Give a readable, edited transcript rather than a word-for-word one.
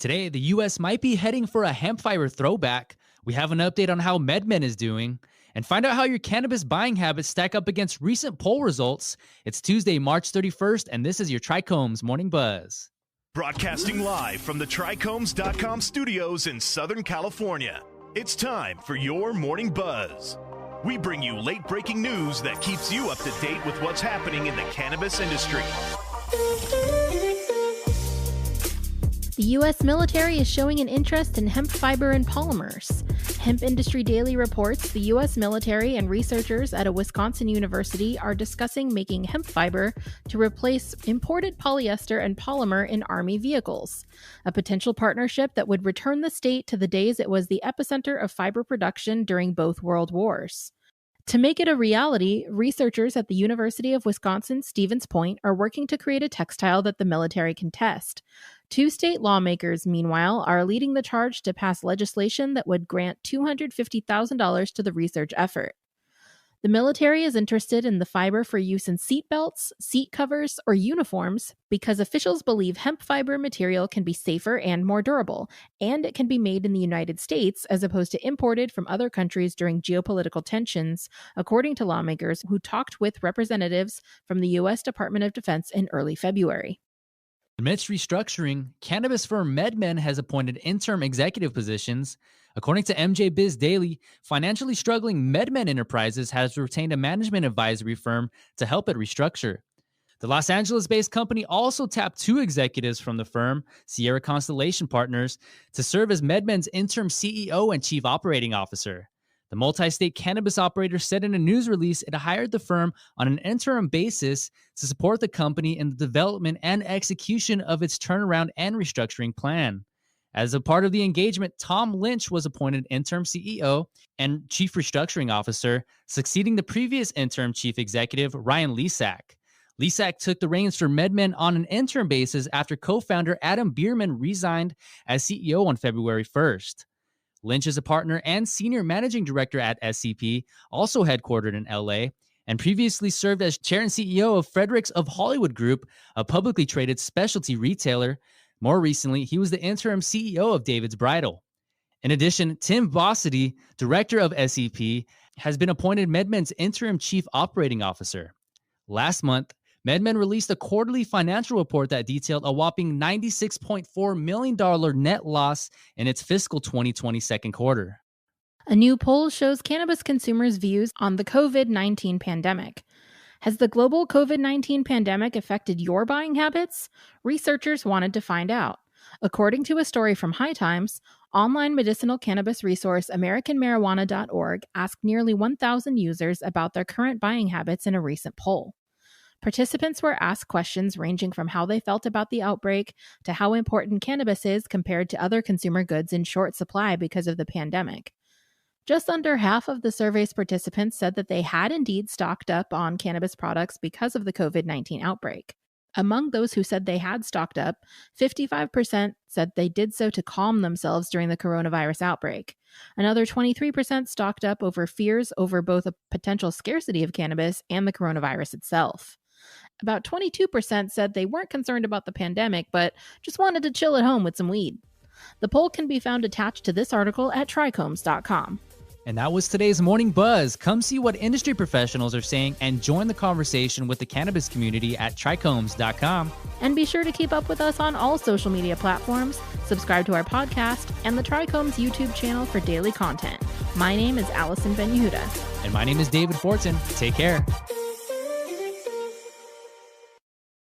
Today, the U.S. might be heading for a hemp fiber throwback. We have an update on how MedMen is doing. And find out how your cannabis buying habits stack up against recent poll results. It's Tuesday, March 31st, and this is your TRICHOMES Morning Buzz. Broadcasting live from the TRICHOMES.com studios in Southern California. It's time for your Morning Buzz. We bring you late-breaking news that keeps you up to date with what's happening in the cannabis industry. The U.S. military is showing an interest in hemp fiber and polymers. Hemp Industry Daily reports the U.S. military and researchers at a Wisconsin university are discussing making hemp fiber to replace imported polyester and polymer in Army vehicles, a potential partnership that would return the state to the days it was the epicenter of fiber production during both World Wars. To make it a reality, researchers at the University of Wisconsin-Stevens Point are working to create a textile that the military can test. Two state lawmakers, meanwhile, are leading the charge to pass legislation that would grant $250,000 to the research effort. The military is interested in the fiber for use in seat belts, seat covers, or uniforms because officials believe hemp fiber material can be safer and more durable, and it can be made in the United States as opposed to imported from other countries during geopolitical tensions, according to lawmakers who talked with representatives from the U.S. Department of Defense in early February. Amidst restructuring, cannabis firm MedMen has appointed interim executive positions. According to MJ Biz Daily, financially struggling MedMen Enterprises has retained a management advisory firm to help it restructure. The Los Angeles-based company also tapped two executives from the firm, Sierra Constellation Partners, to serve as MedMen's interim CEO and chief operating officer. The multi-state cannabis operator said in a news release it hired the firm on an interim basis to support the company in the development and execution of its turnaround and restructuring plan. As a part of the engagement, Tom Lynch was appointed interim CEO and chief restructuring officer, succeeding the previous interim chief executive, Ryan Lesak. Lesak took the reins for MedMen on an interim basis after co-founder Adam Bierman resigned as CEO on February 1st. Lynch is a partner and senior managing director at SCP, also headquartered in LA, and previously served as chair and CEO of Fredericks of Hollywood Group, a publicly traded specialty retailer. More recently, he was the interim CEO of David's Bridal. In addition, Tim Bossidy, director of SCP, has been appointed MedMen's interim chief operating officer. Last month, MedMen released a quarterly financial report that detailed a whopping $96.4 million net loss in its fiscal 2020 second quarter. A new poll shows cannabis consumers' views on the COVID-19 pandemic. Has the global COVID-19 pandemic affected your buying habits? Researchers wanted to find out. According to a story from High Times, online medicinal cannabis resource AmericanMarijuana.org asked nearly 1,000 users about their current buying habits in a recent poll. Participants were asked questions ranging from how they felt about the outbreak to how important cannabis is compared to other consumer goods in short supply because of the pandemic. Just under half of the survey's participants said that they had indeed stocked up on cannabis products because of the COVID-19 outbreak. Among those who said they had stocked up, 55% said they did so to calm themselves during the coronavirus outbreak. Another 23% stocked up over fears over both a potential scarcity of cannabis and the coronavirus itself. About 22% said they weren't concerned about the pandemic, but just wanted to chill at home with some weed. The poll can be found attached to this article at trichomes.com. And that was today's Morning Buzz. Come see what industry professionals are saying and join the conversation with the cannabis community at trichomes.com. And be sure to keep up with us on all social media platforms, subscribe to our podcast, and the Trichomes YouTube channel for daily content. My name is Allison Ben-Yehuda. And my name is David Fortin. Take care.